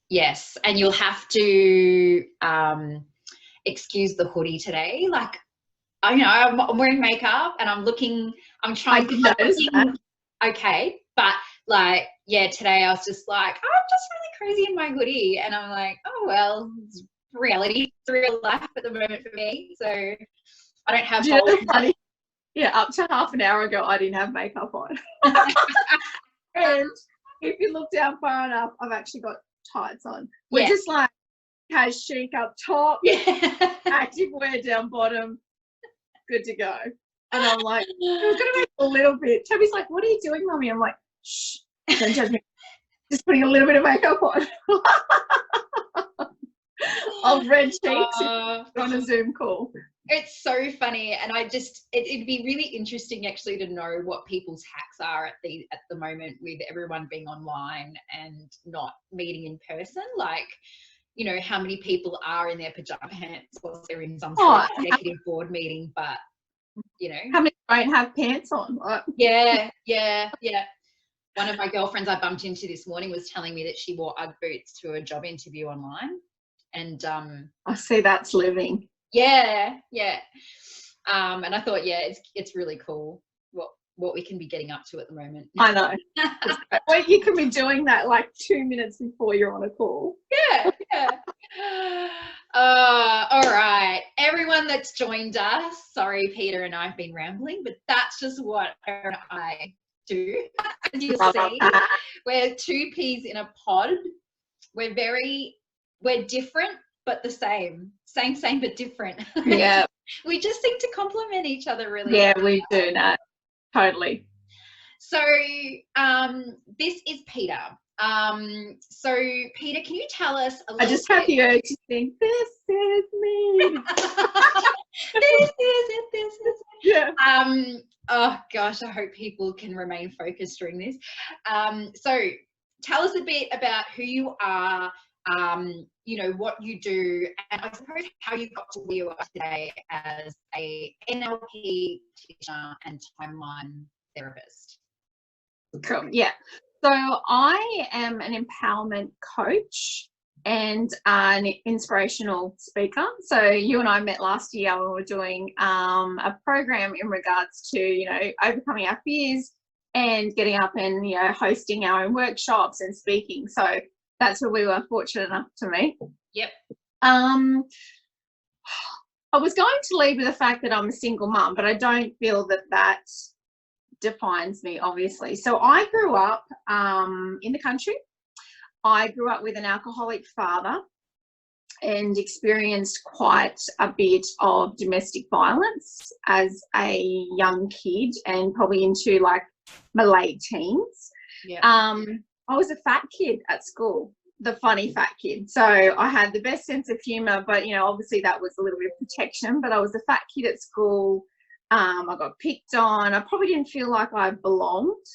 Yes, and you'll have to excuse the hoodie today. Like, I know I'm wearing makeup and I'm trying to look okay, but like, yeah, today I was just like, I'm just really crazy in my hoodie, and I'm like, oh well, it's reality, it's real life at the moment for me, so I don't have. Funny? Yeah, up to half an hour ago, I didn't have makeup on, and if you look down far enough, I've actually got tights on. We're just like cash chic up top, active wear down bottom, good to go. And I'm like, we're gonna make a little bit. Toby's like, what are you doing, Mummy? I'm like, shh, don't judge me. Just putting a little bit of makeup on. Of red cheeks on a Zoom call. It's so funny, and it'd be really interesting actually to know what people's hacks are at the moment, with everyone being online and not meeting in person. Like, you know, how many people are in their pajama pants whilst they're in some sort of executive board meeting, but you know, how many don't have pants on? Yeah. One of my girlfriends I bumped into this morning was telling me that she wore UGG boots to a job interview online, and I see, that's living. Yeah. And I thought, yeah, it's really cool what we can be getting up to at the moment. I know. Well, you can be doing that like 2 minutes before you're on a call. Yeah. All right, everyone that's joined us, sorry, Peta and I have been rambling, but that's just what I do. As you'll see, we're two peas in a pod. We're different, but the same but different. Yeah. We just seem to complement each other really well. Yeah, we do that. Totally. So this is Peta. So Peta, can you tell us a little bit? I just have the urge to think, this is me. This is it. Yeah. Oh gosh, I hope people can remain focused during this. So tell us a bit about who you are, you know, what you do, and I suppose how you got to where you are today as a NLP teacher and timeline therapist. Cool. Yeah. So I am an empowerment coach and an inspirational speaker. So you and I met last year when we were doing a program in regards to, you know, overcoming our fears and getting up and, you know, hosting our own workshops and speaking. So that's where we were fortunate enough to meet. Yep. I was going to lead with the fact that I'm a single mum, but I don't feel that defines me, obviously. So I grew up in the country. I grew up with an alcoholic father and experienced quite a bit of domestic violence as a young kid, and probably into like my late teens. Yeah. I was a fat kid at school, the funny fat kid. So I had the best sense of humour, but, you know, obviously that was a little bit of protection, but I was a fat kid at school. I got picked on. I probably didn't feel like I belonged,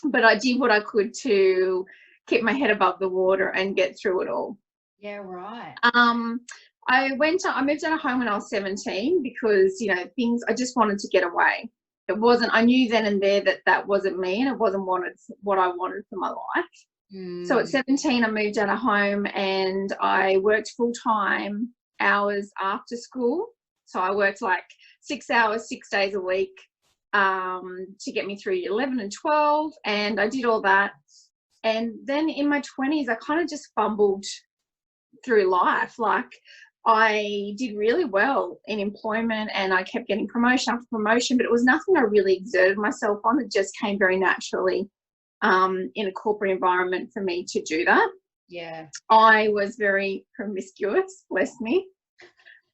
but I did what I could to keep my head above the water and get through it all. Yeah, right. I moved out of home when I was 17 because, you know, I just wanted to get away. I knew then and there that wasn't me, and it wasn't what I wanted for my life. So at 17, I moved out of home and I worked full-time hours after school. So I worked like 6 hours, 6 days a week to get me through year 11 and 12. And I did all that. And then in my 20s, I kind of just fumbled through life. Like, I did really well in employment and I kept getting promotion after promotion, but it was nothing I really exerted myself on. It just came very naturally in a corporate environment for me to do that. Yeah. I was very promiscuous, bless me.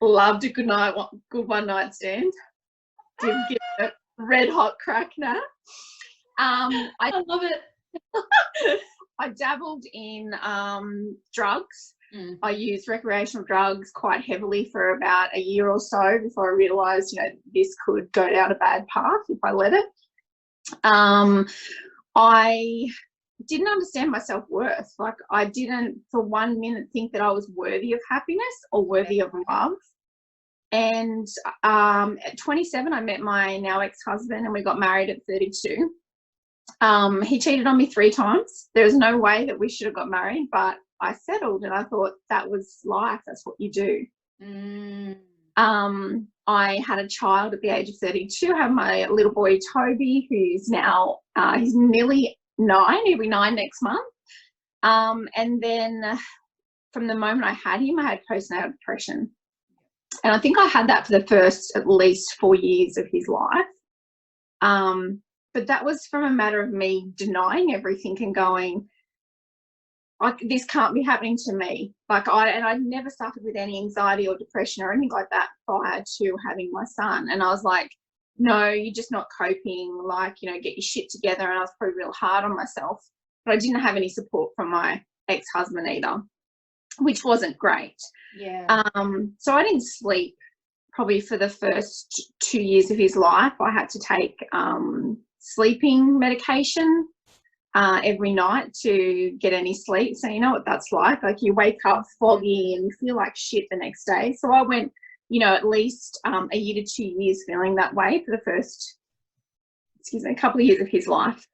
Loved a good one night stand. Did get a red hot crack now. I love it. I dabbled in drugs. I used recreational drugs quite heavily for about a year or so before I realised, you know, this could go down a bad path if I let it. I didn't understand my self-worth. Like, I didn't for 1 minute think that I was worthy of happiness or worthy of love. And at 27, I met my now ex-husband and we got married at 32. He cheated on me 3 times. There was no way that we should have got married, but I settled, and I thought that was life. That's what you do. I had a child at the age of 32. I have my little boy, Toby, who's now, he's nearly 9. He'll be 9 next month. And then from the moment I had him, I had postnatal depression. And I think I had that for the first at least 4 years of his life. But that was from a matter of me denying everything and going, like, this can't be happening to me. Like, I never suffered with any anxiety or depression or anything like that prior to having my son. And I was like, no, you're just not coping. Like, you know, get your shit together. And I was probably real hard on myself. But I didn't have any support from my ex-husband either, which wasn't great. Yeah. So I didn't sleep probably for the first 2 years of his life. I had to take sleeping medication every night to get any sleep. So you know what that's like. Like, you wake up foggy and you feel like shit the next day. So I went, you know, at least a year to 2 years feeling that way for the first, couple of years of his life.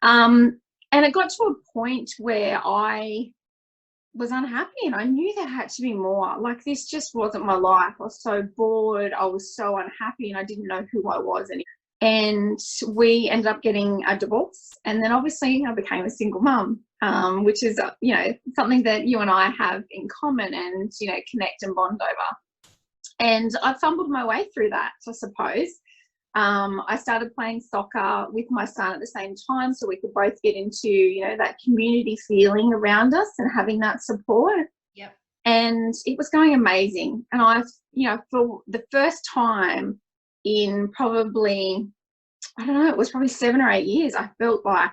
And it got to a point where I was unhappy, and I knew there had to be more. Like, this just wasn't my life. I was so bored. I was so unhappy, and I didn't know who I was anymore. And we ended up getting a divorce. And then obviously I became a single mum, which is, you know, something that you and I have in common and, you know, connect and bond over. And I fumbled my way through that, I suppose. I started playing soccer with my son at the same time, so we could both get into, you know, that community feeling around us and having that support. Yep. And it was going amazing. And I, you know, for the first time in probably, I don't know, it was probably 7 or 8 years, I felt like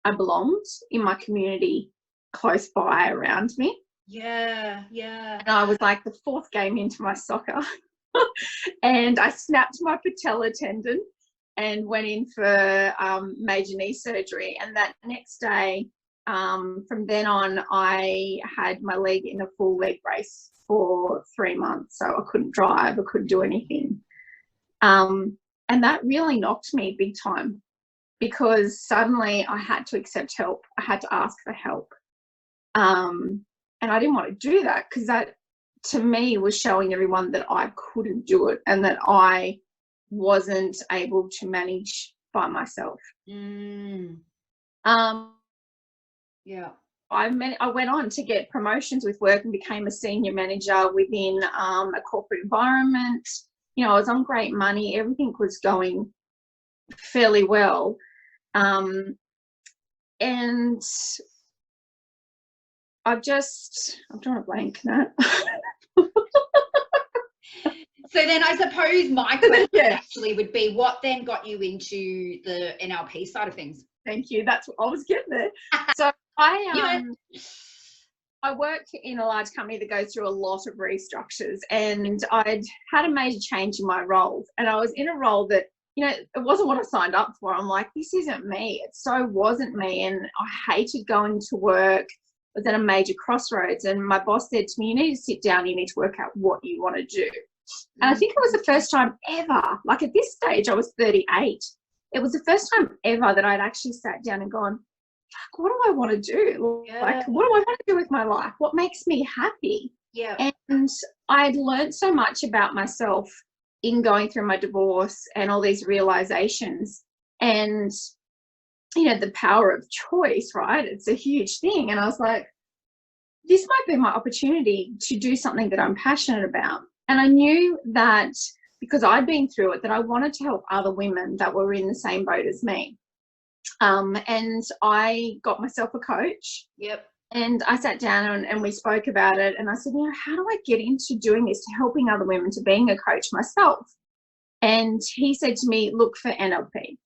I belonged in my community close by around me. Yeah, yeah. And I was like the 4th game into my soccer. And I snapped my patella tendon and went in for major knee surgery. And that next day, from then on, I had my leg in a full leg brace for 3 months. So I couldn't drive, I couldn't do anything. And that really knocked me big time, because suddenly I had to accept help. I had to ask for help. And I didn't want to do that, because that, to me, was showing everyone that I couldn't do it and that I wasn't able to manage by myself. Yeah. I went on to get promotions with work and became a senior manager within a corporate environment. You know, I was on great money. Everything was going fairly well. And I'm drawing a blank now. So then I suppose my question actually would be, what then got you into the NLP side of things? Thank you. That's what I was getting there. So I work in a large company that goes through a lot of restructures, and I'd had a major change in my role, and I was in a role that, you know, it wasn't what I signed up for. I'm like, this isn't me. It so wasn't me. And I hated going to work. I was at a major crossroads, and my boss said to me, you need to sit down, you need to work out what you want to do. And I think it was the first time ever, like at this stage, I was 38. It was the first time ever that I'd actually sat down and gone, fuck, what do I want to do? Like, what do I want to do with my life? What makes me happy? Yeah. And I'd learned so much about myself in going through my divorce and all these realizations, and, you know, the power of choice, right? It's a huge thing. And I was like, this might be my opportunity to do something that I'm passionate about. And I knew that, because I'd been through it, that I wanted to help other women that were in the same boat as me. And I got myself a coach. Yep. And I sat down and we spoke about it. And I said, you know, how do I get into doing this, to helping other women, to being a coach myself? And he said to me, look for NLP.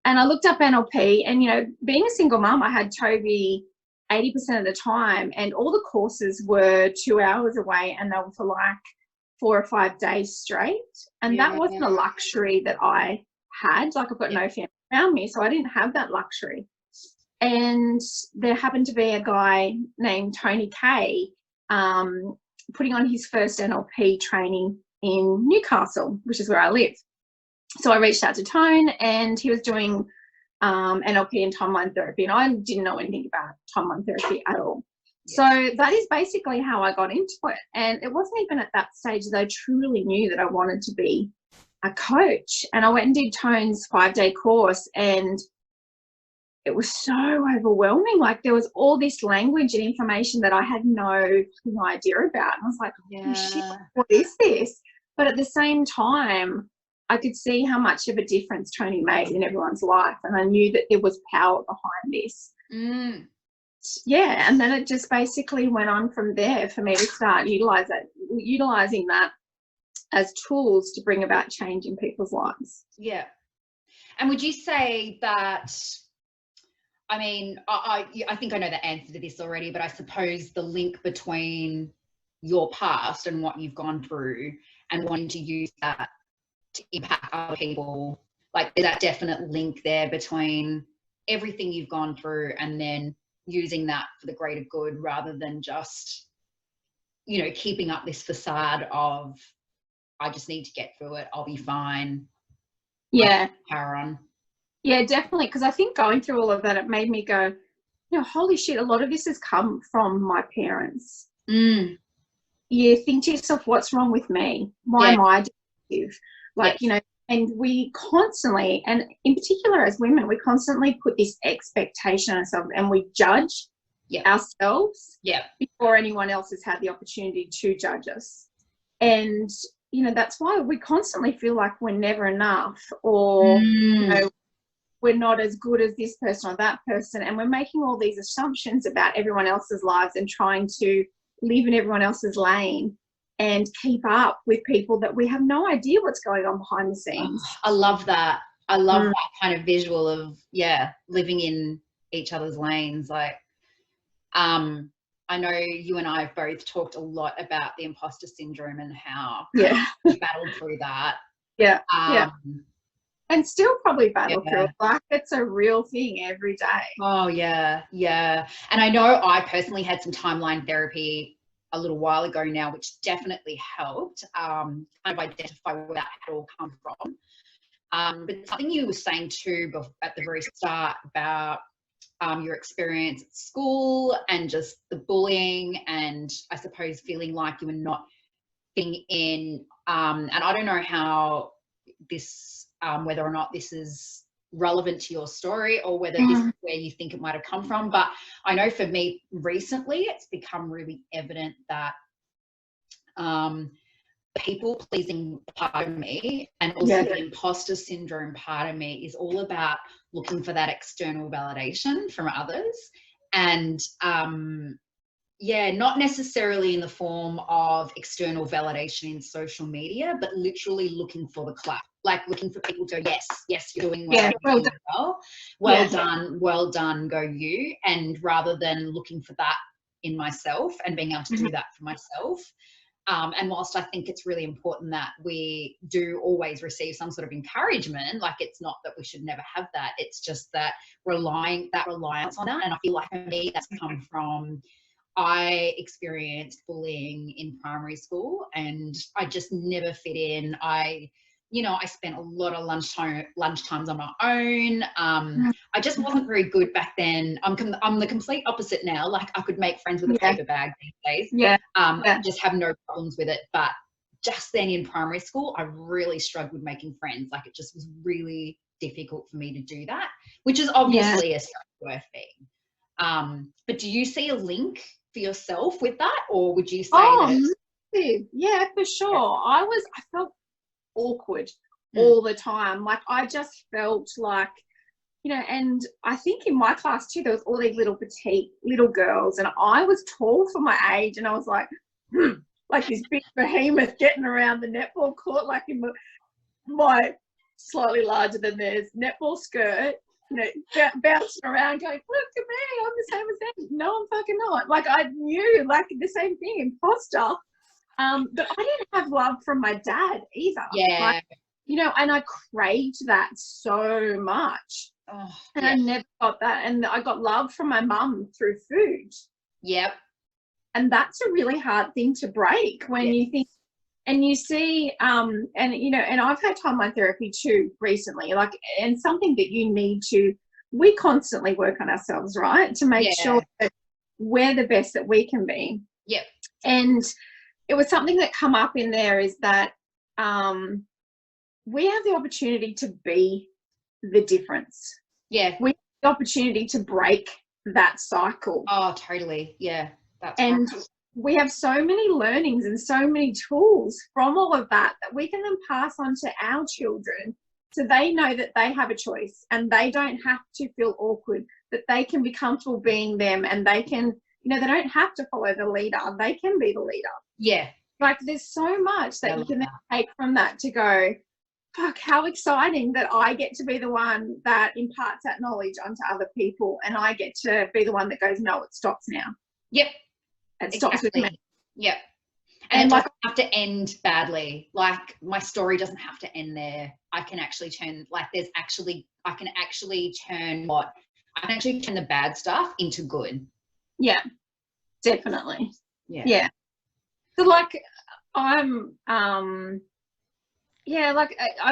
And I looked up NLP, and, you know, being a single mum, I had Toby 80% of the time, and all the courses were 2 hours away, and they were for like 4 or 5 days straight. And that wasn't a luxury that I had. Like, I've got no family around me, so I didn't have that luxury. And there happened to be a guy named Tony Kay putting on his first NLP training in Newcastle, which is where I live. So I reached out to Tone, and he was doing NLP and timeline therapy, and I didn't know anything about timeline therapy at all. So that is basically how I got into it. And it wasn't even at that stage that I truly knew that I wanted to be a coach. And I went and did Tone's 5-day course, and it was so overwhelming. Like, there was all this language and information that I had no idea about. And I was like, oh, shit, what is this? But at the same time, I could see how much of a difference Tony made in everyone's life. And I knew that there was power behind this. Yeah, and then it just basically went on from there for me to start utilizing that as tools to bring about change in people's lives. Yeah. And would you say that, I mean, I think I know the answer to this already, but I suppose the link between your past and what you've gone through and wanting to use that to impact other people, like there's that definite link there between everything you've gone through and then using that for the greater good, rather than just, you know, keeping up this facade of, I just need to get through it, I'll be fine. Yeah. Power on. Yeah, definitely. Because I think going through all of that, it made me go, you know, holy shit, a lot of this has come from my parents. You think to yourself, what's wrong with me? Why am I defective? Like, you know, and we constantly, and in particular as women, we constantly put this expectation on ourselves, and we judge ourselves before anyone else has had the opportunity to judge us. And, you know, that's why we constantly feel like we're never enough, or, you know, we're not as good as this person or that person. And we're making all these assumptions about everyone else's lives and trying to live in everyone else's lane and keep up with people that we have no idea what's going on behind the scenes. Oh, I love that. I love that kind of visual of, living in each other's lanes. Like, I know you and I have both talked a lot about the imposter syndrome and how we battled through that. And still probably battle through it. Like, it's a real thing every day. Oh, yeah. And I know I personally had some timeline therapy a little while ago now, which definitely helped kind of identify where that had all come from. But something you were saying too at the very start about your experience at school and just the bullying, and I suppose feeling like you were not fitting in. And I don't know how this, whether or not this is relevant to your story or whether this is where you think it might have come from, but I know for me recently it's become really evident that people pleasing part of me and also the imposter syndrome part of me is all about looking for that external validation from others. And not necessarily in the form of external validation in social media, but literally looking for the clap, like looking for people to go, yes, you're doing well, well done, go you. And rather than looking for that in myself and being able to do that for myself. And whilst I think it's really important that we do always receive some sort of encouragement, like it's not that we should never have that, it's just that reliance on that. And I feel like for me that's come from, I experienced bullying in primary school and I just never fit in. I spent a lot of lunchtimes on my own. I just wasn't very good back then. I'm the complete opposite now. Like I could make friends with a paper bag these days. I just have no problems with it. But just then in primary school, I really struggled making friends. Like it just was really difficult for me to do that, which is obviously a self-worth thing. But do you see a link for yourself with that, or would you say that? Yeah, for sure. I felt awkward all the time. Like I just felt like, you know, and I think in my class too, there was all these little petite little girls, and I was tall for my age, and I was like, like this big behemoth getting around the netball court, like in my slightly larger than theirs netball skirt, you know, bouncing around going, look at me, I'm the same as them. No, I'm fucking not. Like I knew, like the same thing, imposter. But I didn't have love from my dad either. Like, you know, and I craved that so much. And I never got that. And I got love from my mum through food. And that's a really hard thing to break when you think, and you see, and, you know, and I've had timeline therapy too recently, like, and something that you need to we constantly work on ourselves, right, to make Yeah. sure that we're the best that we can be. Yep. And it was something that come up in there is that we have the opportunity to be the difference. Yeah. We have the opportunity to break that cycle. Oh, totally. Yeah. That's and right. we have so many learnings and so many tools from all of that that we can then pass on to our children, so they know that they have a choice and they don't have to feel awkward, that they can be comfortable being them, and they can, they don't have to follow the leader. They can be the leader. Yeah. Like, there's so much that you can then take from that to go, fuck, how exciting that I get to be the one that imparts that knowledge onto other people, and I get to be the one that goes, no, it stops now. Yep. It stops with me. Yep. And it doesn't have to end badly. Like, my story doesn't have to end there. I can actually turn, like, I can actually turn the bad stuff into good. Yeah, definitely. Yeah. So, like,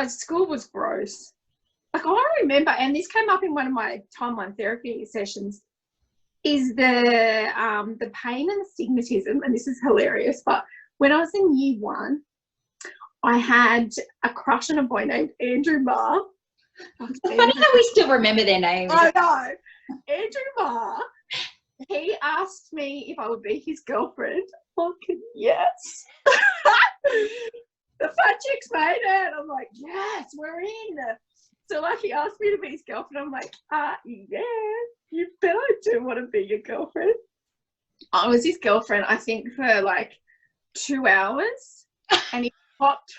school was gross. Like, I remember, and this came up in one of my timeline therapy sessions, is the pain and stigmatism, and this is hilarious, but when I was in year 1, I had a crush on a boy named Andrew Marr. It's funny how we still remember their names. I know. Andrew Marr. He asked me if I would be his girlfriend. Fucking yes. The fat chick's made it. I'm like, yes, we're in. So, like, he asked me to be his girlfriend. I'm like, yeah, you bet I do want to be your girlfriend. I was his girlfriend, I think, for like 2 hours, and he popped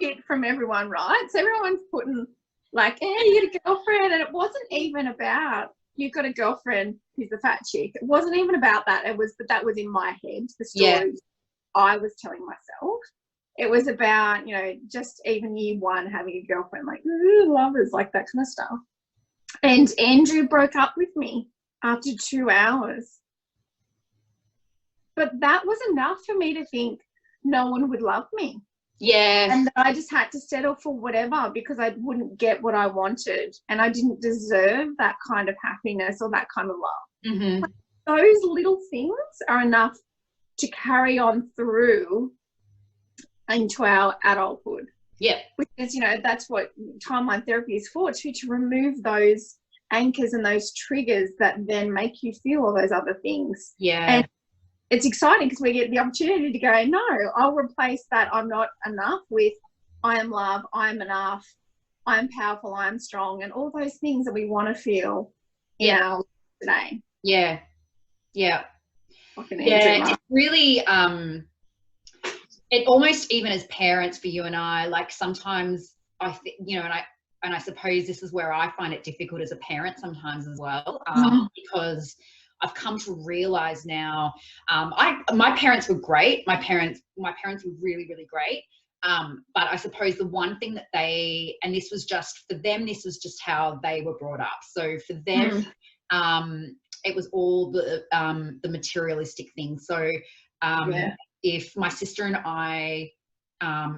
shit from everyone, right? So everyone's putting like, hey, you got a girlfriend, and it wasn't even about you've got a girlfriend who's the fat chick. It wasn't even about that. But that was in my head, the story I was telling myself. It was about, just even year 1 having a girlfriend, like, lovers, like that kind of stuff. And Andrew broke up with me after 2 hours. But that was enough for me to think no one would love me. Yeah. And I just had to settle for whatever, because I wouldn't get what I wanted, and I didn't deserve that kind of happiness or that kind of love. Mm-hmm. Like, those little things are enough to carry on through into our adulthood. Yeah. Because, that's what timeline therapy is for, to remove those anchors and those triggers that then make you feel all those other things. Yeah. And it's exciting because we get the opportunity to go, no, I'll replace that I'm not enough with I am love, I'm enough, I'm powerful, I'm strong, and all those things that we want to feel in our life today. Yeah. Yeah. It's really, it almost, even as parents, for you and I, like, sometimes I think, and I suppose this is where I find it difficult as a parent sometimes as well, because I've come to realize now, my parents were great. My parents were really, really great. But I suppose the one thing that and this was just for them, this was just how they were brought up. So for them, it was all the materialistic things. So if my sister and I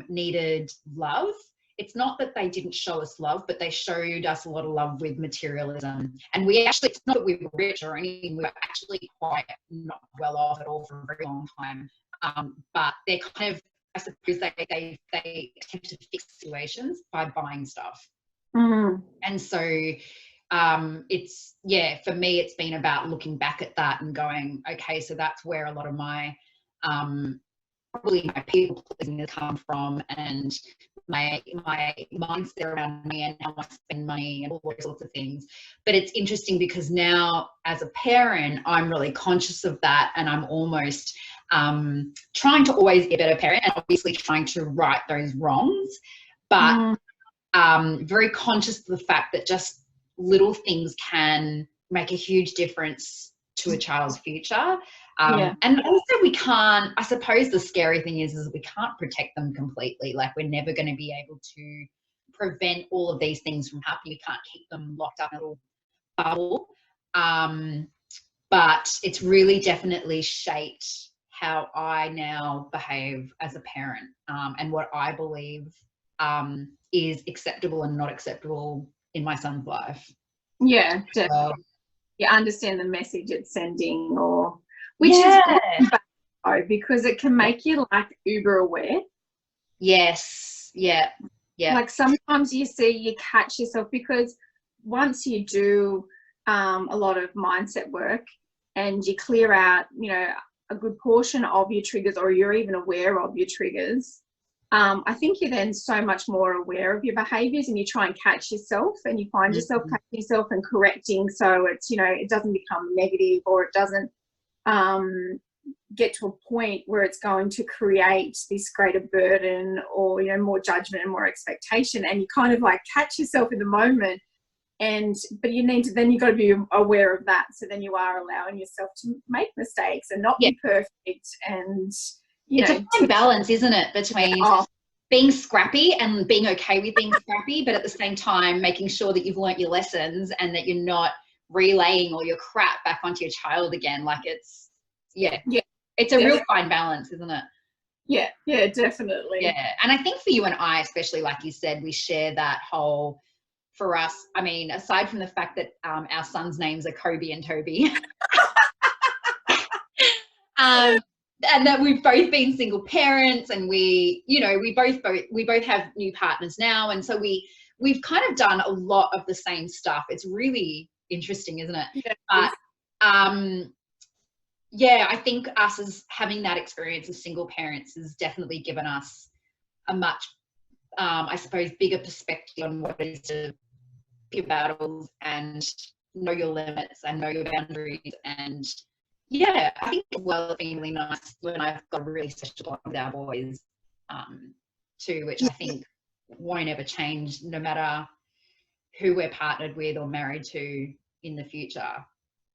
needed love, it's not that they didn't show us love, but they showed us a lot of love with materialism. And it's not that we were rich or anything, we were actually quite not well off at all for a very long time. But they're kind of, I suppose they attempt to fix situations by buying stuff. Mm. And so it's, for me, it's been about looking back at that and going, okay, so that's where a lot of my, probably my people pleasing has come from, and my mindset around money and how I spend money and all those sorts of things. But it's interesting because now as a parent, I'm really conscious of that, and I'm almost trying to always be a better parent, and obviously trying to right those wrongs, but very conscious of the fact that just little things can make a huge difference to a child's future. And also we can't, I suppose the scary thing is we can't protect them completely. Like, we're never going to be able to prevent all of these things from happening. We can't keep them locked up in a little bubble. But it's really definitely shaped how I now behave as a parent, and what I believe is acceptable and not acceptable in my son's life. Yeah, definitely. You understand the message it's sending, or which is good, because it can make you like uber aware. Yes. Yeah. Yeah. Like sometimes you catch yourself, because once you do a lot of mindset work and you clear out, you know, a good portion of your triggers, or you're even aware of your triggers, I think you're then so much more aware of your behaviors, and you try and catch yourself, and you find yourself catching yourself and correcting, so it's, you know, it doesn't become negative, or it doesn't get to a point where it's going to create this greater burden, or, you know, more judgment and more expectation, and you kind of like catch yourself in the moment. But you need to, then you've got to be aware of that, so then you are allowing yourself to make mistakes and not be perfect. And it's a fine balance, isn't it, between being scrappy and being okay with being scrappy, but at the same time making sure that you've learnt your lessons and that you're not relaying all your crap back onto your child again. Like it's it's a real fine balance, isn't it? Yeah, definitely. Yeah. And I think for you and I, especially, like you said, we share that whole, for us, I mean, aside from the fact that our sons' names are Kobe and Toby, and that we've both been single parents, and we, you know, we both have new partners now, and so we've kind of done a lot of the same stuff. It's really interesting, isn't it? Yeah. But yeah, I think us as having that experience as single parents has definitely given us a much, I suppose, bigger perspective on what it is to pick battles and know your limits and know your boundaries. And yeah, I think as well, it's been really nice when I've got a really special bond with our boys too, which I think won't ever change, no matter who we're partnered with or married to in the future.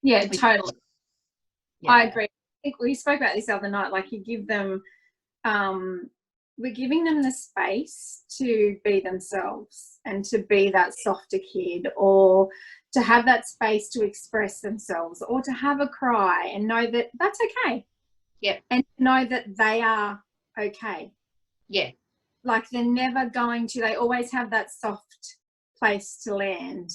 Yeah, totally. Yeah. I agree. I think we spoke about this the other night, like you give them, we're giving them the space to be themselves and to be that softer kid, or to have that space to express themselves, or to have a cry and know that that's okay. Yeah. And know that they are okay. Yeah. Like they're never going to, they always have that soft place to land.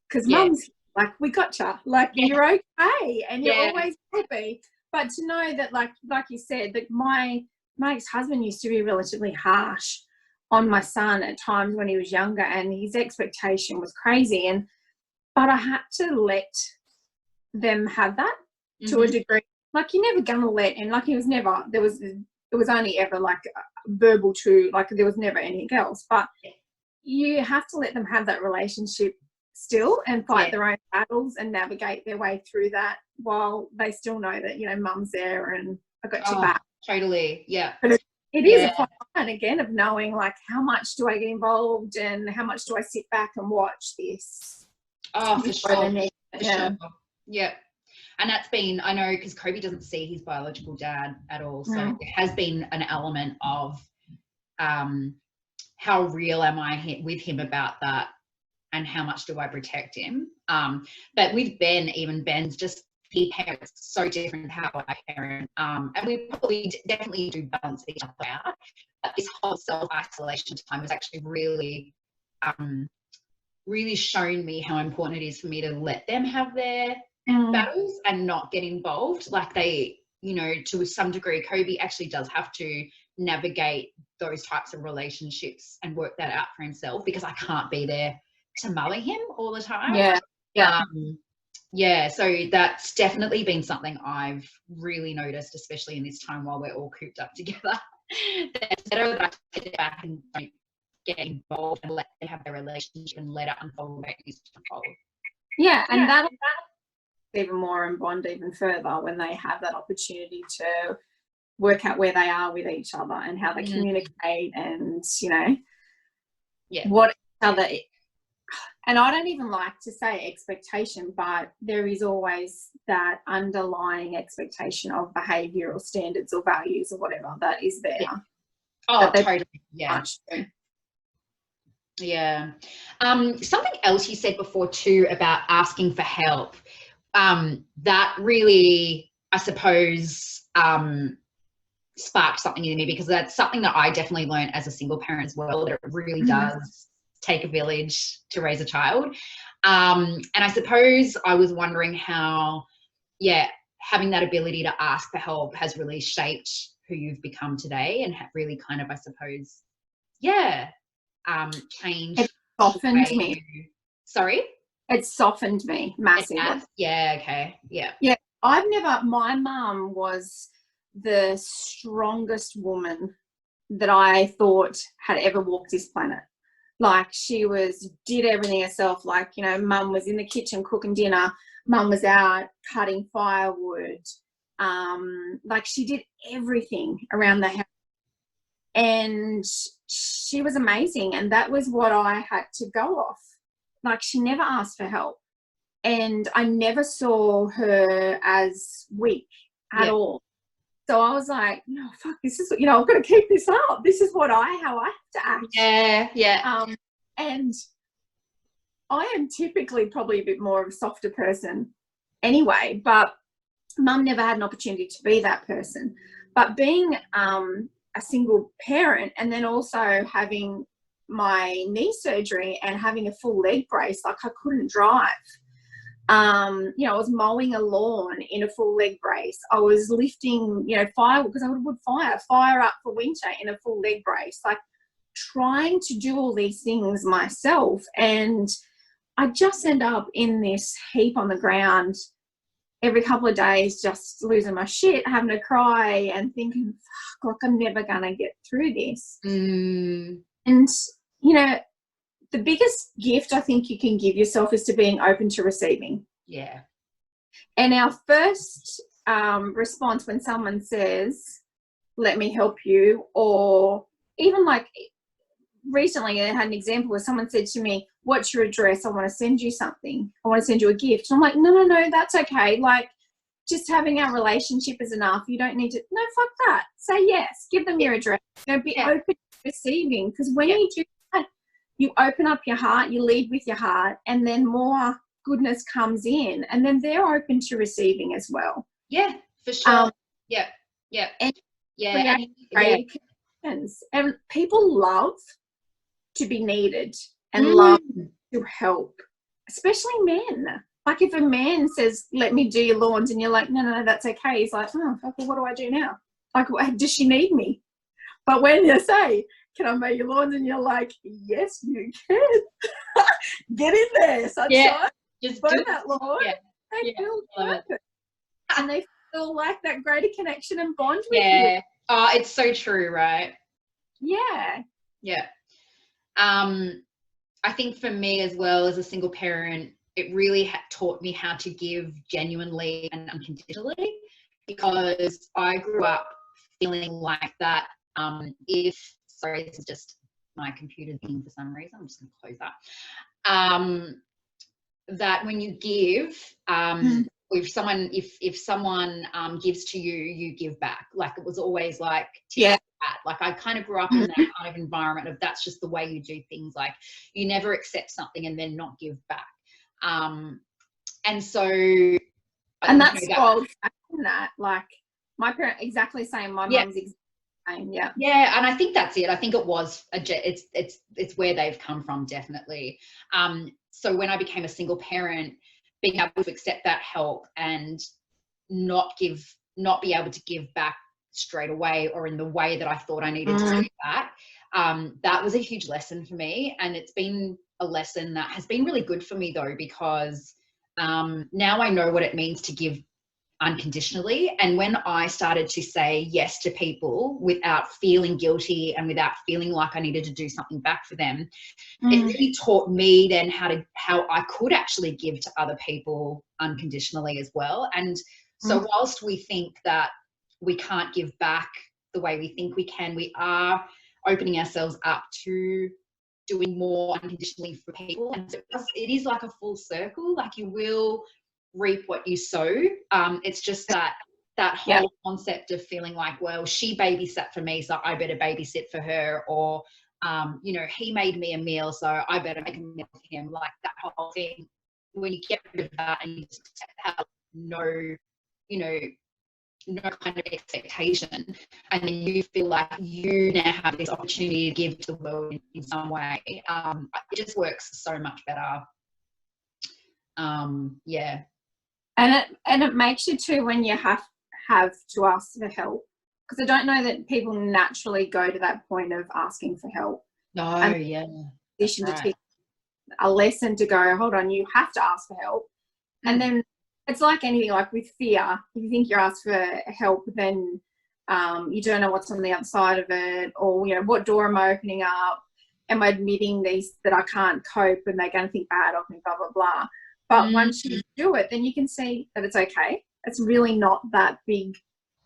Because mum's like, we gotcha, like you're okay, and you're always happy. But to know that, like you said, that my ex-husband used to be relatively harsh on my son at times when he was younger, and his expectation was crazy. But I had to let them have that to a degree. Like you're never gonna let, and like it was only ever like verbal to, like there was never anything else. But you have to let them have that relationship still, and fight their own battles and navigate their way through that, while they still know that, you know, mum's there and I got your back. Totally. Yeah. But it is a fine line again of knowing, like, how much do I get involved and how much do I sit back and watch this? Oh, for sure. Sure. Yeah. And that's been, I know, because Kobe doesn't see his biological dad at all. So it has been an element of how real am I with him about that, and how much do I protect him? But with Ben, even Ben's just, he parents so different how I parent. And we probably definitely do balance each other out. But this whole self-isolation time has actually really, really shown me how important it is for me to let them have their battles and not get involved. Like they, you know, to some degree, Kobe actually does have to navigate those types of relationships and work that out for himself, because I can't be there to mully him all the time. So that's definitely been something I've really noticed, especially in this time while we're all cooped up together. It's better that I sit back and don't get involved and let them have their relationship and let it unfold where it needs to unfold. And that'll even more and bond even further when they have that opportunity to work out where they are with each other and how they communicate, and, you know, what each other. And I don't even like to say expectation, but there is always that underlying expectation of behaviour or standards or values or whatever that is there. Oh, totally. Something else you said before too about asking for help. That really, I suppose, sparked something in me, because that's something that I definitely learned as a single parent as well, that it really does take a village to raise a child. And I suppose I was wondering how, having that ability to ask for help has really shaped who you've become today, and really kind of, I suppose, changed. It softened me. Sorry? It softened me massively. Yeah, okay. Yeah. Yeah. My mum was the strongest woman that I thought had ever walked this planet. Like, she did everything herself. Like, you know, mum was in the kitchen cooking dinner. Mum was out cutting firewood. Like, she did everything around the house. And she was amazing. And that was what I had to go off. Like, she never asked for help. And I never saw her as weak at all. So I was like, no, fuck, this is, you know, I've got to keep this up. This is how I have to act. Yeah. And I am typically probably a bit more of a softer person anyway, but mum never had an opportunity to be that person. But being a single parent, and then also having my knee surgery and having a full leg brace, like, I couldn't drive. You know, I was mowing a lawn in a full leg brace. I was lifting, you know, fire, because I would fire up for winter in a full leg brace, like, trying to do all these things myself. And I just end up in this heap on the ground every couple of days, just losing my shit, having to cry and thinking, fuck, like, I'm never going to get through this. And, you know, the biggest gift I think you can give yourself is to being open to receiving. Yeah. And our first response when someone says, let me help you, or even like recently I had an example where someone said to me, what's your address? I want to send you something. I want to send you a gift. And I'm like, no, that's okay. Like, just having our relationship is enough. You don't need to, no, fuck that. Say yes. Give them your address. You know, be open to receiving. Because when you do that, you open up your heart, you lead with your heart, and then more goodness comes in, and then they're open to receiving as well. Yeah, for sure. Great connections. And people love to be needed and love to help, especially men. Like, if a man says, let me do your lawns, and you're like, no, that's okay. He's like, oh, fuck, well, what do I do now? Like, does she need me? But when you say, can I mow your lawns? And you're like, yes, you can. Get in there, sunshine. Yeah, just mow that lawn. Yeah. They feel perfect. And they feel like that greater connection and bond with you. Oh, it's so true, right? Yeah. Yeah. I think for me as well, as a single parent, it really taught me how to give genuinely and unconditionally, because I grew up feeling like that. Sorry, this is just my computer thing for some reason. I'm just going to close that. That when you give, if someone gives to you, you give back. Like, it was always like, like, I kind of grew up in that kind of environment of, that's just the way you do things. Like, you never accept something and then not give back. And so, and that's all that, like, my parent exactly same. My mum's exactly same. Yeah, and I think that's it. I think it was it's where they've come from, definitely. So when I became a single parent, being able to accept that help and not be able to give back straight away, or in the way that I thought I needed to do back, that was a huge lesson for me. And it's been a lesson that has been really good for me, though, because now I know what it means to give unconditionally. And when I started to say yes to people without feeling guilty and without feeling like I needed to do something back for them, it really taught me then how I could actually give to other people unconditionally as well. And so whilst we think that we can't give back the way we think we can, we are opening ourselves up to doing more unconditionally for people. And so it is like a full circle. Like, you will reap what you sow. It's just that whole concept of feeling like, well, she babysat for me, so I better babysit for her, or you know, he made me a meal, so I better make a meal for him. Like, that whole thing, when you get rid of that and you just have no, you know, no kind of expectation, and then you feel like you now have this opportunity to give to the world in some way. It just works so much better. Yeah. And it makes you too when you have to ask for help, because I don't know that people naturally go to that point of asking for help. No, and yeah. To teach a lesson to go, hold on, you have to ask for help. And then it's like anything, like with fear, if you think you're asked for help, then you don't know what's on the other side of it, or, you know, what door am I opening up? Am I admitting that I can't cope and they're going to think bad of me, blah, blah, blah. But once you do it, then you can see that it's okay. It's really not that big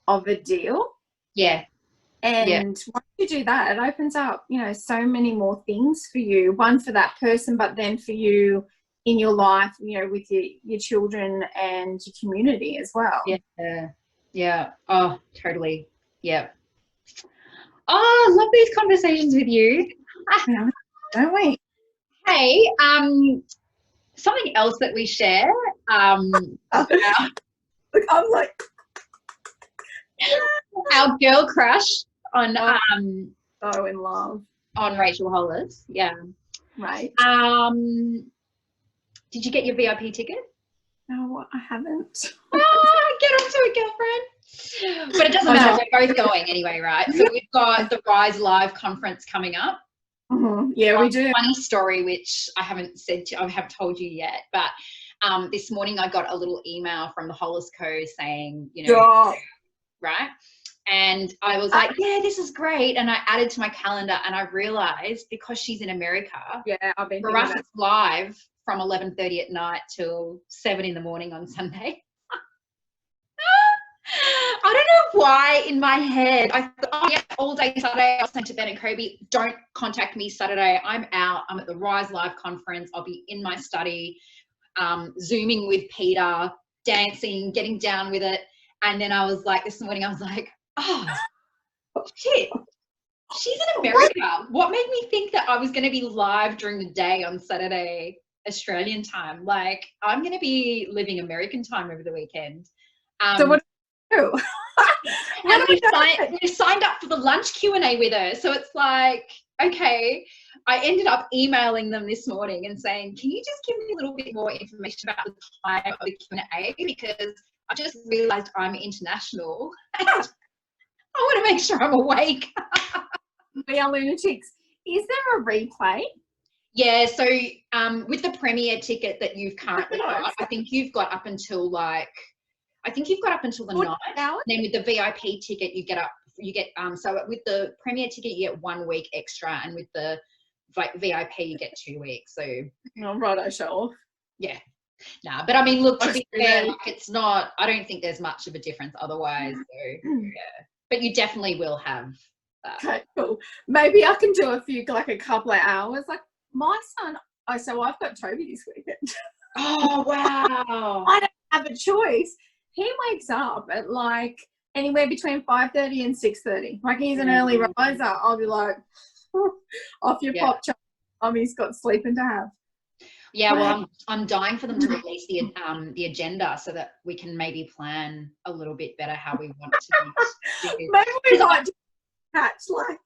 of a deal. Yeah. And once you do that, it opens up, you know, so many more things for you. One, for that person, but then for you in your life, you know, with your children and your community as well. Yeah. Yeah. Oh, totally. Yeah. Oh, I love these conversations with you. Yeah, don't we? Hey, something else that we share. Look, I'm like our girl crush on so in love on Rachel Hollis. Yeah. Right. Did you get your VIP ticket? No, I haven't. Get onto it, girlfriend. But it doesn't matter. We're both going anyway, right? So we've got the Rise Live conference coming up. Yeah, we do. Funny story, which I haven't told you yet, but this morning I got a little email from the Hollis Co saying, you know, right? And I was like, yeah, this is great. And I added to my calendar, and I realized, because she's in America, I've been for us it's live from 11:30 at night till 7 in the morning on Sunday. I don't know why in my head I thought, oh yeah, all day Saturday I'll send to Ben and Kobe. Don't contact me Saturday. I'm out. I'm at the Rise Live conference. I'll be in my study, Zooming with Peter, dancing, getting down with it. And then I was like, this morning I was like, oh shit, she's in America. What made me think that I was going to be live during the day on Saturday Australian time? Like, I'm going to be living American time over the weekend. So what do you do? And we signed up for the lunch Q&A with her. So it's like, okay, I ended up emailing them this morning and saying, can you just give me a little bit more information about the time of the Q&A? Because I just realized I'm international. And I want to make sure I'm awake. We are lunatics. Is there a replay? Yeah, so with the Premier ticket that you've currently got, I think you've got up until the 9th. Then with the VIP ticket, you get so with the Premier ticket you get 1 week extra, and with the VIP you get 2 weeks. So right, I show off. Yeah. Nah, but I mean, look, to be fair, like, it's not, I don't think there's much of a difference otherwise. So yeah, but you definitely will have that. Okay, cool. Maybe I can do a couple of hours. Like my son, so I've got Toby this weekend. Oh wow. I don't have a choice. He wakes up at like anywhere between 5:30 and 6:30. Like, he's an early riser. I'll be like, off your pop chop. He's got sleeping to have. Yeah, well, I'm dying for them to release the agenda so that we can maybe plan a little bit better how we want to do. Maybe we might just catch, like,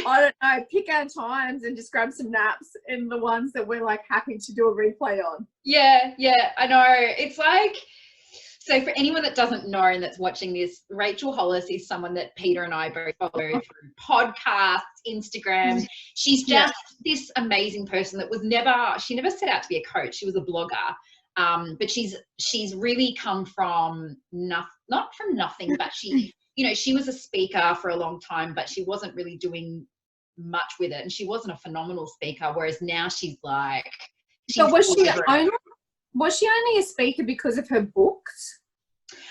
I don't know, pick our times and just grab some naps in the ones that we're like happy to do a replay on. Yeah, I know. It's like, so for anyone that doesn't know and that's watching this, Rachel Hollis is someone that Peter and I both follow through podcasts, Instagram. She's just this amazing person that she never set out to be a coach. She was a blogger. But she's really come from not from nothing, but she, you know, she was a speaker for a long time, but she wasn't really doing much with it. And she wasn't a phenomenal speaker, whereas now she's like, so was she only a speaker because of her books?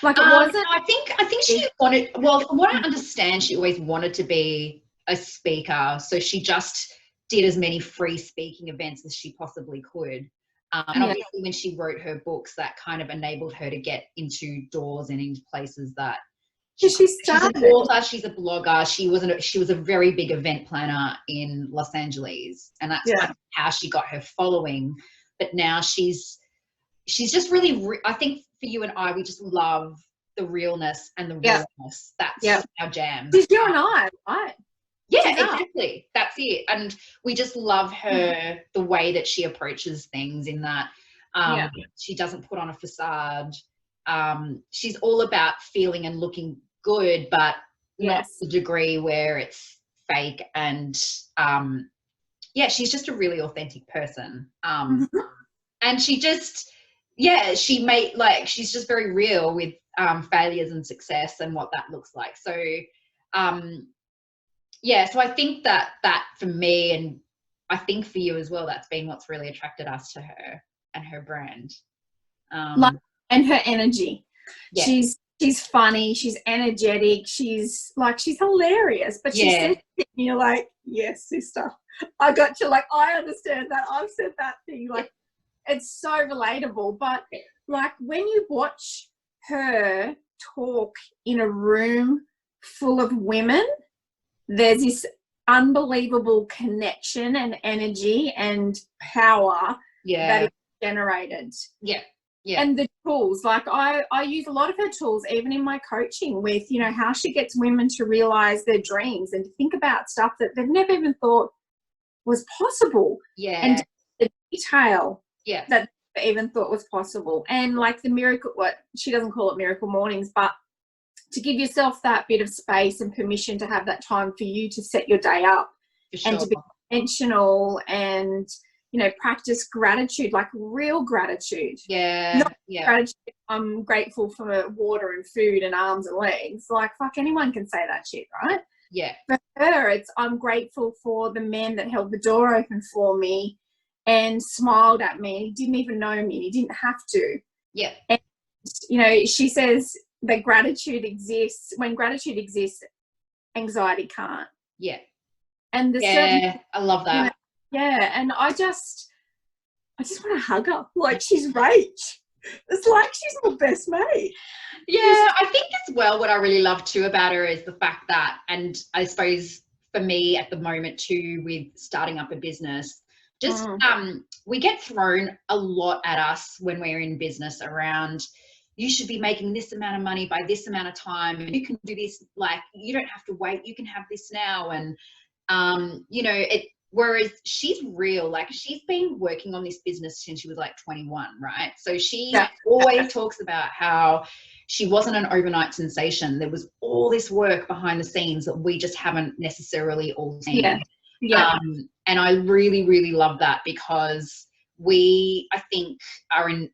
Like, it wasn't. I think she wanted. Well, from what I understand, she always wanted to be a speaker, so she just did as many free speaking events as she possibly could. And obviously, when she wrote her books, that kind of enabled her to get into doors and into places that. She's an author. She's a blogger. She was a very big event planner in Los Angeles, and that's kind of how she got her following. But now she's just really, I think for you and I, we just love the realness and the Yeah. rawness. That's Yeah. our jam. She's you and I, right? Yeah, She's us. exactly. That's it. And we just love her, the way that she approaches things, in that she doesn't put on a facade. She's all about feeling and looking good, but not to the degree where it's fake. And she's just a really authentic person. And she just, she's just very real with failures and success and what that looks like. So so I think that for me, and I think for you as well, that's been what's really attracted us to her and her brand. And her energy. Yeah. She's funny, she's energetic, she's hilarious, but she says it and you're like, yes, sister, I got you. Like, I understand that. I've said that thing. Like, it's so relatable. But like, when you watch her talk in a room full of women, there's this unbelievable connection and energy and power that is generated. Yeah. And the tools, like I use a lot of her tools even in my coaching with, you know, how she gets women to realize their dreams and to think about stuff that they've never even thought was possible. Yeah. And the detail that they even thought was possible. And like the miracle, what she doesn't call it miracle mornings, but to give yourself that bit of space and permission to have that time for you to set your day up and to be intentional and, you know, practice gratitude, like real gratitude. Not gratitude, I'm grateful for water and food and arms and legs. Like, fuck, anyone can say that shit, right? Yeah. For her, it's I'm grateful for the man that held the door open for me and smiled at me. He didn't even know me. He didn't have to. Yeah. And, you know, she says that gratitude exists. When gratitude exists, anxiety can't. Yeah. And I love that. You know, and I just want to hug her. Like, she's Rach. It's like she's my best mate. Yeah, I think as well what I really love too about her is the fact that, and I suppose for me at the moment too, with starting up a business, just we get thrown a lot at us when we're in business around, you should be making this amount of money by this amount of time, and you can do this, like, you don't have to wait, you can have this now. And you know, whereas she's real, like, she's been working on this business since she was like 21, right? So she always talks about how she wasn't an overnight sensation. There was all this work behind the scenes that we just haven't necessarily all seen. And I really, really love that, because I think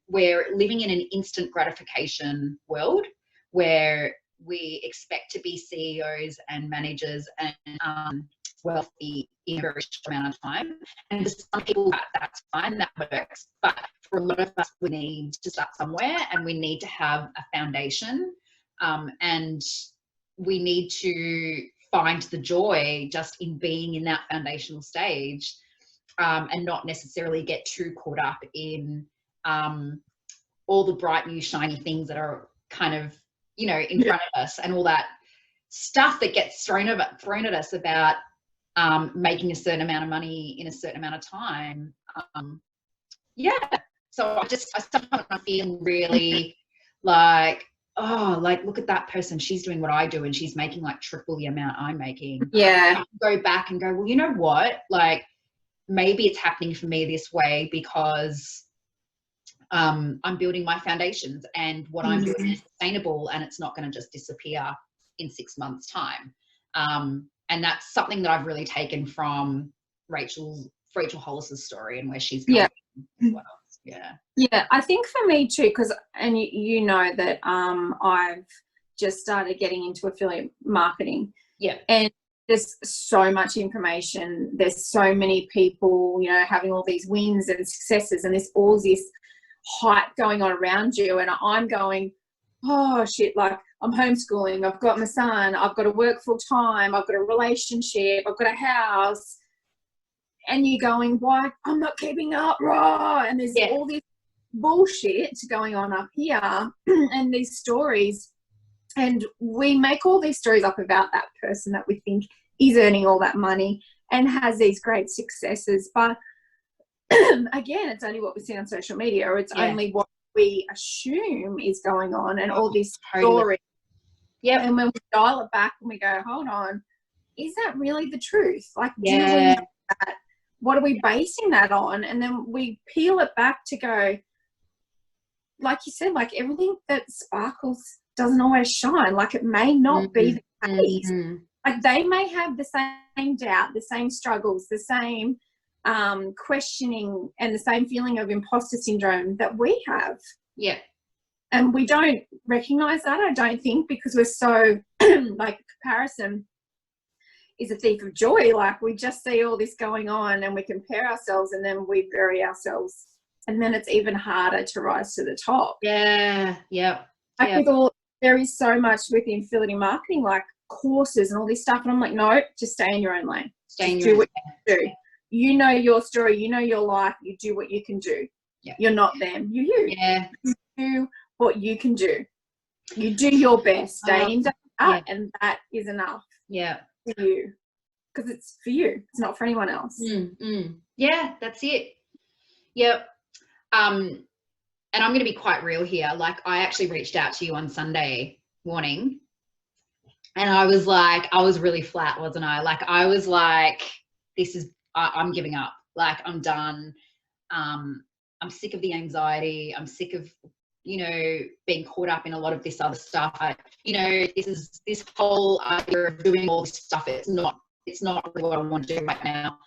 we're living in an instant gratification world where we expect to be CEOs and managers and wealthy in a very short amount of time. And for some people that's fine, that works. But for a lot of us, we need to start somewhere, and we need to have a foundation, and we need to find the joy just in being in that foundational stage, and not necessarily get too caught up in all the bright new shiny things that are kind of, you know, in front of us, and all that stuff that gets thrown at us about making a certain amount of money in a certain amount of time. So I sometimes feel really like, oh, like, look at that person, she's doing what I do and she's making like triple the amount I'm making. I go back and go, well, you know what, like, maybe it's happening for me this way because I'm building my foundations, and what I'm doing is sustainable, and it's not going to just disappear in 6 months' time. And that's something that I've really taken from Rachel Hollis's story and where she's going as well. I think for me too, because and you know that I've just started getting into affiliate marketing, and there's so much information, there's so many people, you know, having all these wins and successes, and there's all this hype going on around you, and I'm going, oh shit, like, I'm homeschooling, I've got my son, I've got to work full time, I've got a relationship, I've got a house, and you're going, why, I'm not keeping up, raw, and there's all this bullshit going on up here, and these stories, and we make all these stories up about that person that we think is earning all that money and has these great successes, but again, it's only what we see on social media, or it's only what we assume is going on, and all this story. Yeah. And when we dial it back and we go, hold on, is that really the truth? Like, do we know that? What are we basing that on? And then we peel it back to go, like you said, like everything that sparkles doesn't always shine. Like, it may not be the case. Like, they may have the same doubt, the same struggles, the same questioning, and the same feeling of imposter syndrome that we have. Yeah. And we don't recognize that, I don't think, because we're so like, comparison is a thief of joy. Like, we just see all this going on and we compare ourselves, and then we bury ourselves, and then it's even harder to rise to the top. Yeah. Like, with all, there is so much within affiliate marketing, like courses and all this stuff, and I'm like, no, just stay in your own lane. Do what you do. You know your story, you know your life, you do what you can do. You're not them, you. You do what you can do. You do your best, day in, day out, and that is enough. For you, because it's for you, it's not for anyone else. Yeah, that's it. Yep. And I'm going to be quite real here. Like, I actually reached out to you on Sunday morning, and I was like, I was really flat, wasn't I? Like, I was like, I'm giving up. Like, I'm done. I'm sick of the anxiety. I'm sick of, being caught up in a lot of this other stuff. This whole idea of doing all this stuff, it's not really what I want to do right now.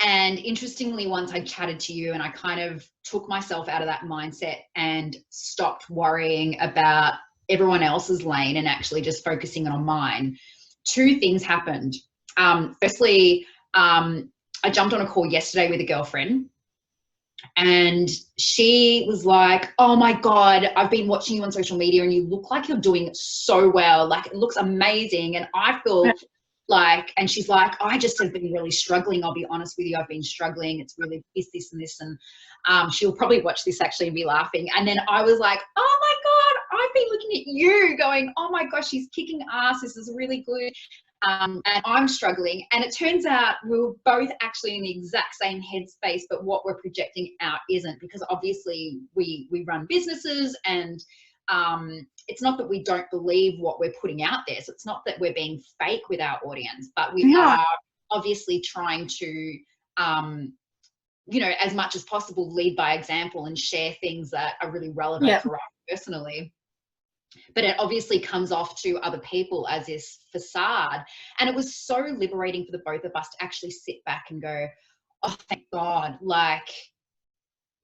And interestingly, once I chatted to you and I kind of took myself out of that mindset and stopped worrying about everyone else's lane and actually just focusing on mine, two things happened. Firstly, I jumped on a call yesterday with a girlfriend, and she was like, oh my God, I've been watching you on social media and you look like you're doing so well. Like, it looks amazing. And I feel like, and she's like, I just have been really struggling. I'll be honest with you. I've been struggling. It's really this and this. And she'll probably watch this actually and be laughing. And then I was like, oh my God, I've been looking at you going, oh my gosh, she's kicking ass. This is really good. And I'm struggling. And it turns out we were both actually in the exact same headspace, but what we're projecting out isn't, because obviously we run businesses, and it's not that we don't believe what we're putting out there. So it's not that we're being fake with our audience, but we are obviously trying to, as much as possible, lead by example and share things that are really relevant for us personally. But it obviously comes off to other people as this facade. And it was so liberating for the both of us to actually sit back and go, oh, thank God. Like,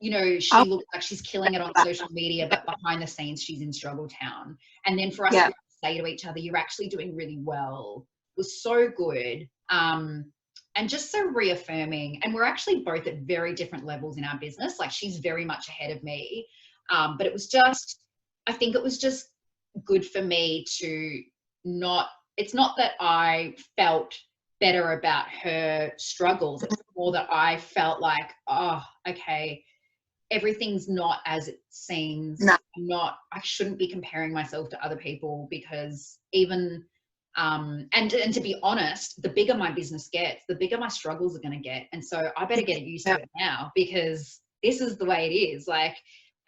she looks like she's killing it on social media, but behind the scenes, she's in struggle town. And then for us to say to each other, you're actually doing really well, was so good. And just so reaffirming. And we're actually both at very different levels in our business. Like, she's very much ahead of me. But I think it was just good for me to it's not that I felt better about her struggles. It's more that I felt like, oh, okay, everything's not as it seems. I shouldn't be comparing myself to other people, because even, and to be honest, the bigger my business gets, the bigger my struggles are going to get. And so I better get used to it now, because this is the way it is. Like,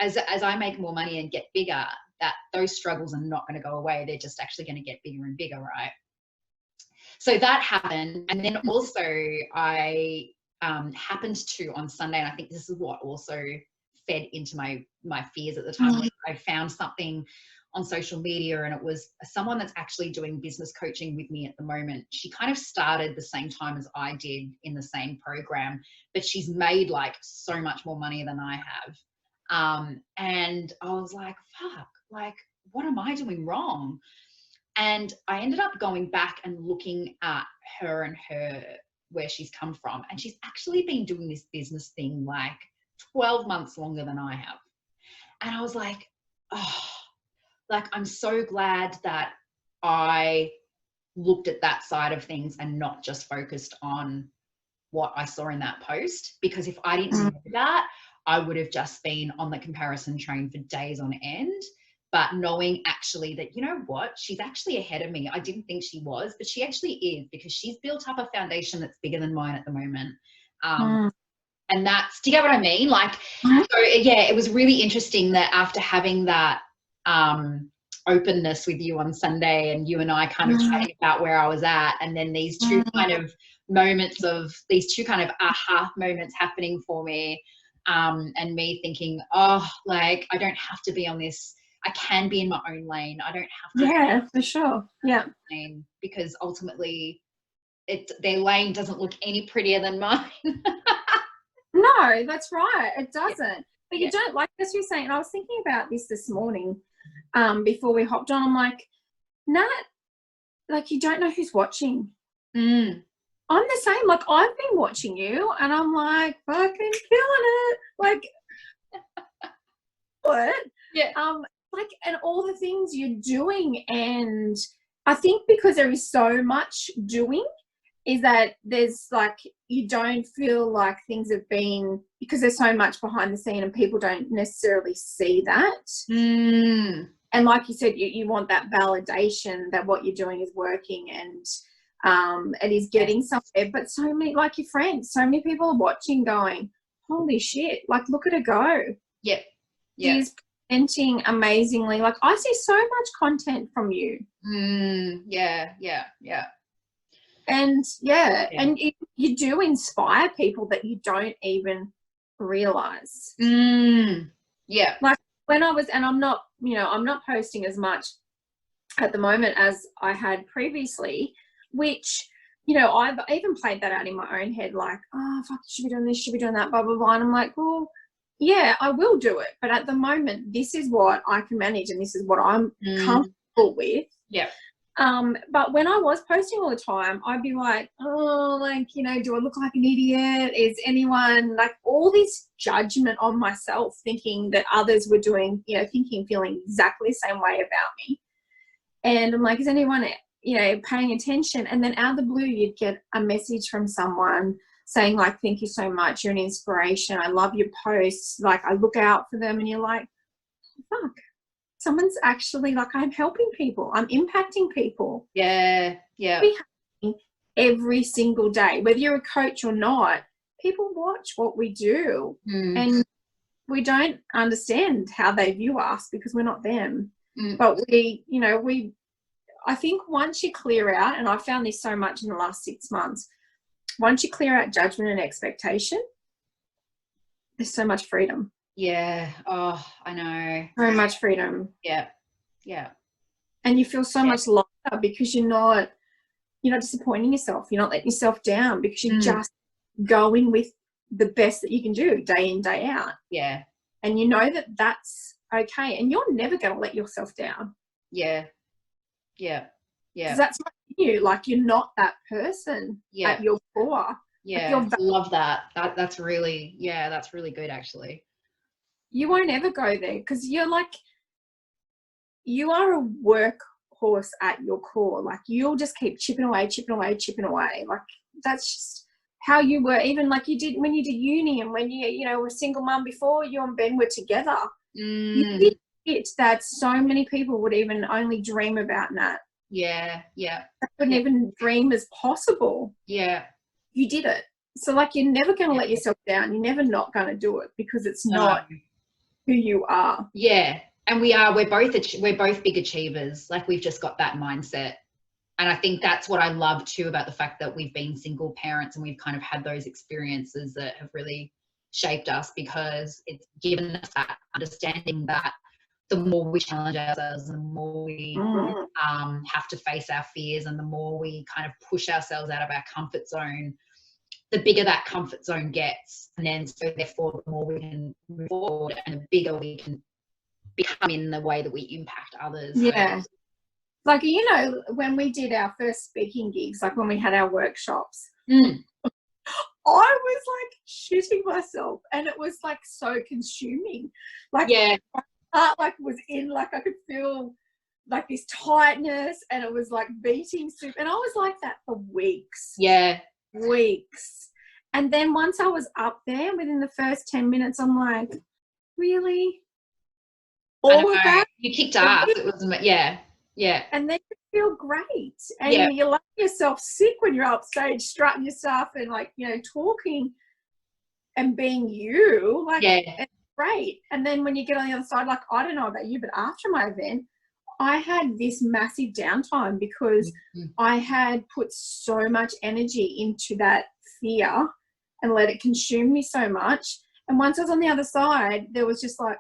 as I make more money and get bigger, that those struggles are not going to go away. They're just actually going to get bigger and bigger, right? So that happened. And then also I happened to, on Sunday, and I think this is what also fed into my fears at the time, when I found something on social media, and it was someone that's actually doing business coaching with me at the moment. She kind of started the same time as I did in the same program, but she's made like so much more money than I have. And I was like, fuck, like, what am I doing wrong? And I ended up going back and looking at her and where she's come from. And she's actually been doing this business thing like 12 months longer than I have. And I was like, oh, like, I'm so glad that I looked at that side of things and not just focused on what I saw in that post. Because if I didn't know that, I would have just been on the comparison train for days on end. But knowing actually that, you know what, she's actually ahead of me. I didn't think she was, but she actually is, because she's built up a foundation that's bigger than mine at the moment. And that's, do you get what I mean? Like, Mhm. so yeah, it was really interesting that after having that openness with you on Sunday, and you and I kind of chatting about where I was at, and then these two kind of moments of, these two kind of aha moments happening for me, and me thinking, oh, like, I don't have to be on this, I can be in my own lane. I don't have to. Yeah, for sure. Yeah. Lane, because ultimately their lane doesn't look any prettier than mine. No, that's right. It doesn't. But Yeah. you don't, like, as you're saying, and I was thinking about this morning, before we hopped on. I'm like, Nat, like, you don't know who's watching. I'm the same. Like, I've been watching you, and I'm like, fucking killing it. Like, what? Yeah. Like, and all the things you're doing, and I think because there is so much doing, is that there's like, you don't feel like things have been, because there's so much behind the scene and people don't necessarily see that. And like you said, you want that validation that what you're doing is working, and it is getting somewhere. But so many, like your friends, so many people are watching going, holy shit, like, look at her go. Yep. She's presenting amazingly. Like, I see so much content from you. Yeah. And and you do inspire people that you don't even realize. Yeah. Like, when I was, and I'm not, I'm not posting as much at the moment as I had previously, which, I've even played that out in my own head, like, oh, fuck, should be doing this, should be doing that, blah, blah, blah. And I'm like, well, yeah, I will do it. But at the moment, this is what I can manage, and this is what I'm comfortable with. Yeah. But when I was posting all the time, I'd be like, oh, like, do I look like an idiot? Is anyone, like, all this judgment on myself, thinking that others were doing, feeling exactly the same way about me. And I'm like, is anyone, paying attention? And then out of the blue, you'd get a message from someone saying, like, thank you so much. You're an inspiration. I love your posts. Like, I look out for them. And you're like, fuck. Someone's actually, like, I'm helping people. I'm impacting people. Yeah. Every single day, whether you're a coach or not, people watch what we do, and we don't understand how they view us because we're not them. But I think once you clear out, and I found this so much in the last 6 months, once you clear out judgment and expectation, there's so much freedom. Yeah. Oh, I know. So much freedom. Yeah. And you feel so much lighter because you're not disappointing yourself. You're not letting yourself down because you're just going with the best that you can do day in, day out. Yeah. And you know that that's okay. And you're never going to let yourself down. Yeah. Because that's not you. Like, you're not that person at your core. Yeah. Like, I love that. That's really good, actually. You won't ever go there because you're like, you are a workhorse at your core. Like, you'll just keep chipping away. Like, that's just how you were. Even like you did when you did uni, and when you were a single mum before you and Ben were together. You did it that so many people would even only dream about, Nat. Yeah. They wouldn't even dream as possible. Yeah. You did it. So, like, you're never going to let yourself down. You're never not going to do it because it's not who you are. Yeah. And we're both big achievers. Like, we've just got that mindset. And I think that's what I love too about the fact that we've been single parents, and we've kind of had those experiences that have really shaped us, because it's given us that understanding that the more we challenge ourselves, the more we have to face our fears, and the more we kind of push ourselves out of our comfort zone, the bigger that comfort zone gets. And then so therefore the more we can move forward, and the bigger we can become in the way that we impact others. Yeah. Like, when we did our first speaking gigs, like when we had our workshops, I was like shitting myself, and it was like so consuming. Like, my heart like was in, like, I could feel like this tightness, and it was like beating super, and I was like that for weeks. Weeks. And then once I was up there, within the first 10 minutes, I'm like, really? All of that? You kicked ass. It was, And then you feel great. And you love yourself sick when you're upstage strutting your stuff and, like, talking. and being you, like, yeah, it's great. And then when you get on the other side, like, I don't know about you, but after my event, I had this massive downtime because I had put so much energy into that fear and let it consume me so much. And once I was on the other side, there was just like,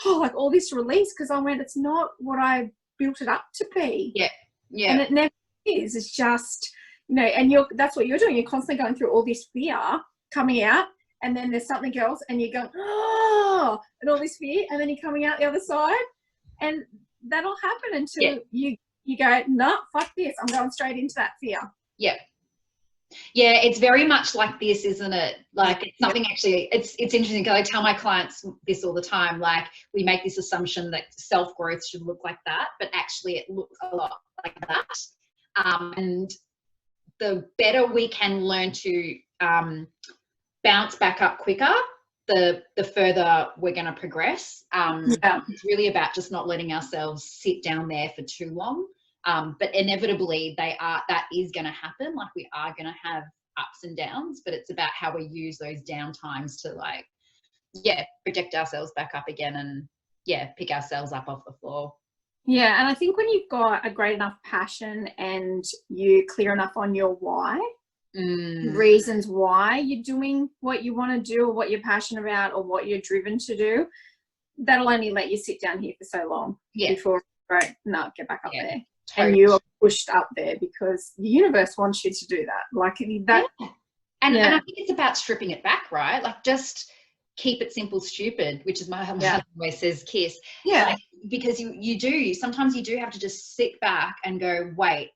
oh, like all this release, because I went, it's not what I built it up to be. yeah, yeah. And it never is. It's just, you know, and that's what you're doing. You're constantly going through all this fear coming out, and then there's something else, and you're going, oh, and all this fear, and then you're coming out the other side, and that'll happen until you go, no, fuck this. I'm going straight into that fear. Yeah. Yeah, it's very much like this, isn't it? Like, it's something actually, it's interesting because I tell my clients this all the time. Like, we make this assumption that self-growth should look like that, but actually it looks a lot like that. And the better we can learn to bounce back up quicker, the further we're going to progress. It's really about just not letting ourselves sit down there for too long. But inevitably that is going to happen. Like, we are going to have ups and downs, but it's about how we use those down times to, like, project ourselves back up again and pick ourselves up off the floor. Yeah. And I think when you've got a great enough passion and you're clear enough on your why, reasons why you're doing what you want to do or what you're passionate about or what you're driven to do, that'll only let you sit down here for so long before, right, no, get back up there. Totally. And you are pushed up there because the universe wants you to do that. Like that. And I think it's about stripping it back, right? Like, just keep it simple, stupid, which is my husband always says, KISS. Yeah. Like, because sometimes you do have to just sit back and go, wait,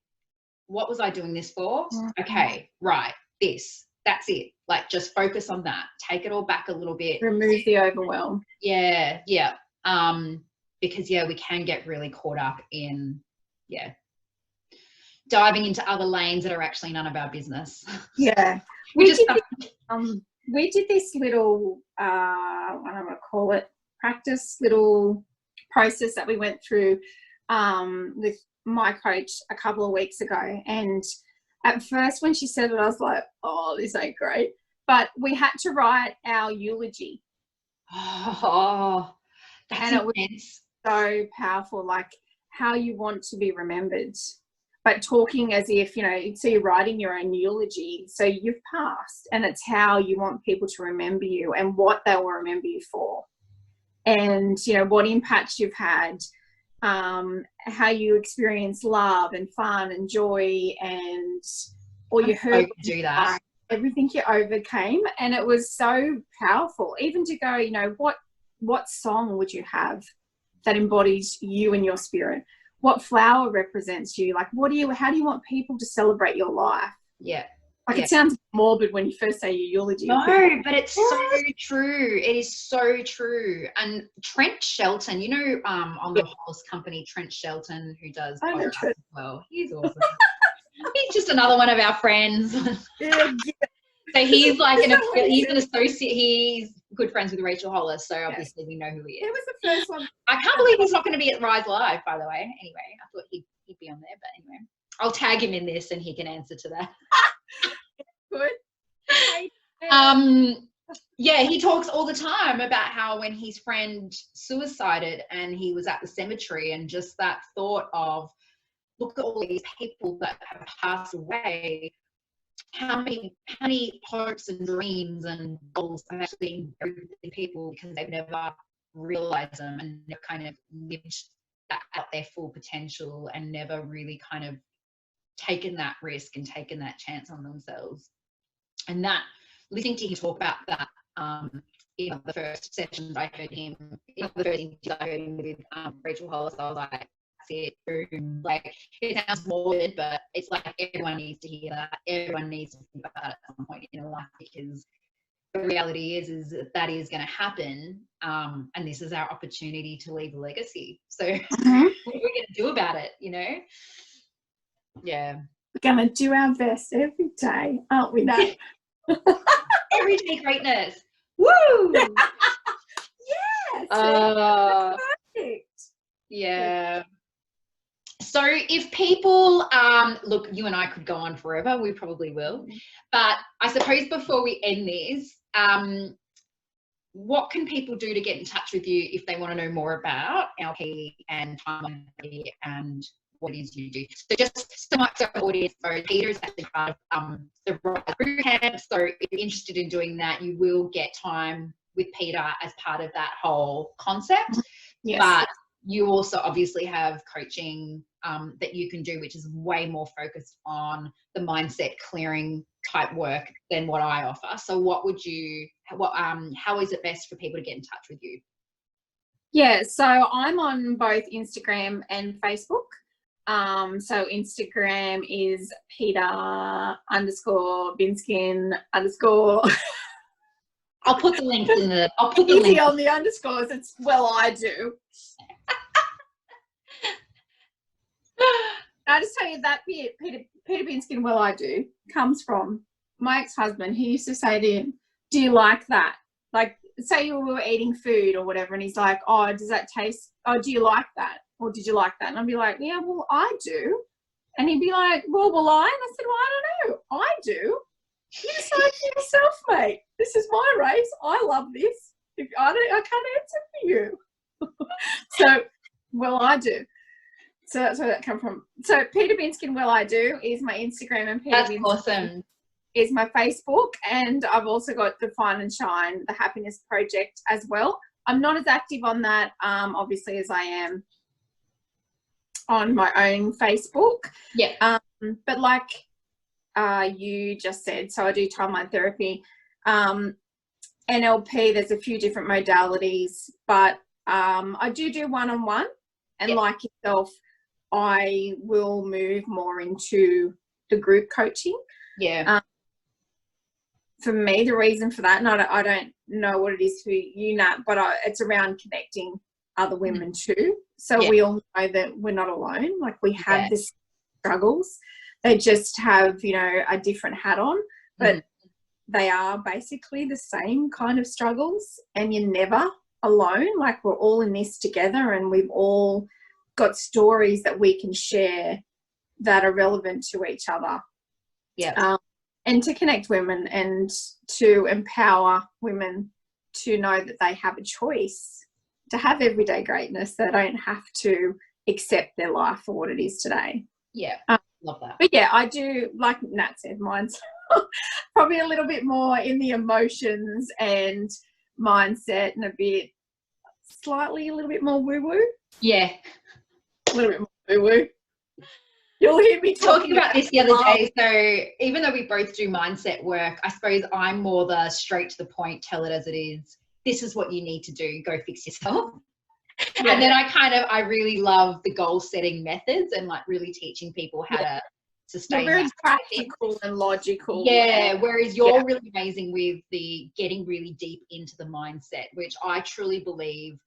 what was I doing this for? Okay, right, that's it. Like, just focus on that. Take it all back a little bit. Remove the overwhelm. Yeah. Because we can get really caught up in diving into other lanes that are actually none of our business. Yeah. We did this little, I don't want to call it, practice little process that we went through with my coach a couple of weeks ago. And at first when she said it, I was like, oh, this ain't great. But we had to write our eulogy. Oh, that's intense. It was so powerful, like how you want to be remembered, but talking as if, you know, so you're writing your own eulogy. So you've passed, and it's how you want people to remember you and what they will remember you for. And, you know, what impact you've had, how you experience love and fun and joy and all you heard, do that. Everything you overcame. And it was so powerful, even to go, you know, what song would you have that embodies you and your spirit? What flower represents you? Like, how do you want people to celebrate your life? Yeah. Like, it sounds morbid when you first say your eulogy. No, but it's so true. It is so true. And Trent Shelton, you know, on the Hollis company, Trent Shelton, who does podcasts as well. He's awesome. He's just another one of our friends. So he's like he's an associate. He's good friends with Rachel Hollis, so obviously we know who he is. It was the first one. I can't believe he's not going to be at Rise Live, by the way. Anyway, I thought he'd be on there, but anyway, I'll tag him in this and he can answer to that. Good. He talks all the time about how when his friend suicided and he was at the cemetery, and just that thought of, look at all these people that have passed away. How many hopes and dreams and goals are actually buried in people because they've never realized them and they've kind of lived that at their full potential and never really kind of taken that risk and taken that chance on themselves. And that, listening to him talk about that in the first sessions I heard him, in the first interview I heard him with Rachel Hollis, I was like, it. Like, it sounds morbid, but it's like everyone needs to hear that. Everyone needs to think about it at some point in their life, because the reality is that is going to happen, and this is our opportunity to leave a legacy. So what are we going to do about it, you know? Yeah. We're going to do our best every day, aren't we, Nat? Everyday greatness. Woo! Yes. That's perfect. Yeah. So if people, look, you and I could go on forever, we probably will, but I suppose before we end this, what can people do to get in touch with you if they want to know more about LP and and what it is you do? So just so much of the audience, so Peter is actually part of the group camp. So if you're interested in doing that, you will get time with Peter as part of that whole concept. Yes. But you also obviously have coaching that you can do, which is way more focused on the mindset clearing type work than what I offer. So how is it best for people to get in touch with you? Yeah, so I'm on both Instagram and Facebook. So Instagram is Peta_Binskin_. I'll put the links in the. I'll put the easy link on the underscores. It's I do. I just tell you that bit, Peta Binskin, I do, comes from my ex-husband. He used to say to him, "Do you like that?" Like, say we were eating food or whatever, and he's like, "Oh, does that taste? Oh, do you like that? Or did you like that?" And I'd be like, "Yeah, well, I do." And he'd be like, "Well, will I?" And I said, "Well, I don't know. I do. You decide for yourself, mate. This is my race. I love this. If I can't answer for you." So, well, I do. So that's where that come from. So Peta Binskin, I do, is my Instagram, and Peta Binskin awesome. Is my Facebook, and I've also got Define and Shine, the Happiness Project as well. I'm not as active on that, obviously, as I am on my own Facebook. Yeah. But like you just said, so I do timeline therapy, NLP. There's a few different modalities, but I do one-on-one, and like yourself, I will move more into the group coaching. Yeah. For me, the reason for that, and I don't know what it is for you, Nat, but it's around connecting other women too. So we all know that we're not alone. Like, we have the struggles. They just have, a different hat on, but they are basically the same kind of struggles, and you're never alone. Like, we're all in this together, and we've all got stories that we can share that are relevant to each other. Yeah. And to connect women and to empower women to know that they have a choice to have everyday greatness. They don't have to accept their life for what it is today. Yeah. Love that. But yeah, I do, like Nat said, mine's probably a little bit more in the emotions and mindset, and a little bit more woo-woo. Yeah. A little bit more woo-woo. You'll hear me talking about this the other day. So even though we both do mindset work, I suppose I'm more the straight to the point, tell it as it is. This is what you need to do. Go fix yourself. Yeah. And then I really love the goal setting methods, and like really teaching people how to sustain. You're very practical and logical. Yeah. Whereas you're really amazing with the getting really deep into the mindset, which I truly believe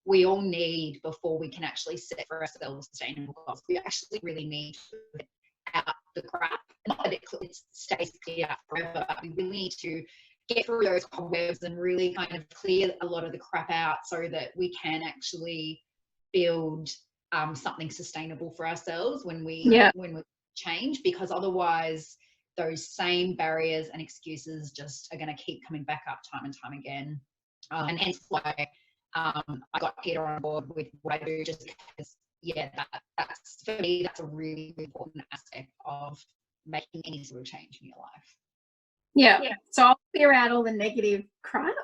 we all need before we can actually set for ourselves sustainable goals. We actually really need to get out the crap. Not that it stays clear forever, but we really need to get through those cobwebs and really kind of clear a lot of the crap out so that we can actually build something sustainable for ourselves when we change, because otherwise those same barriers and excuses just are going to keep coming back up time and time again. And hence why I got Peter on board with what I do, just because, that's for me, that's a really important aspect of making any sort of change in your life. Yeah. So I'll clear out all the negative crap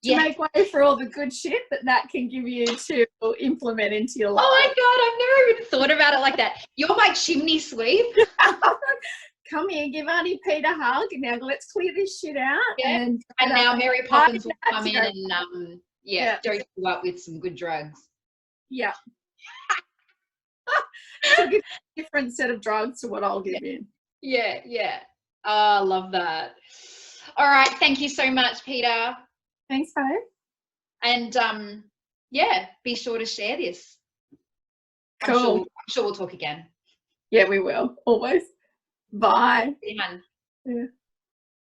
to make way for all the good shit that can give you to implement into your life. Oh my God, I've never even thought about it like that. You're my chimney sweep. Come here, give Auntie Pete a hug. Now let's clear this shit out. Yeah. And now Mary Poppins will come in and dose you up with some good drugs. Yeah. She'll give a different set of drugs to what I'll give you. Yeah. Oh, I love that. All right. Thank you so much, Peter. Thanks, babe. And be sure to share this. Cool. I'm sure we'll talk again. Yeah, we will. Always. Bye. See you, hun. Yeah.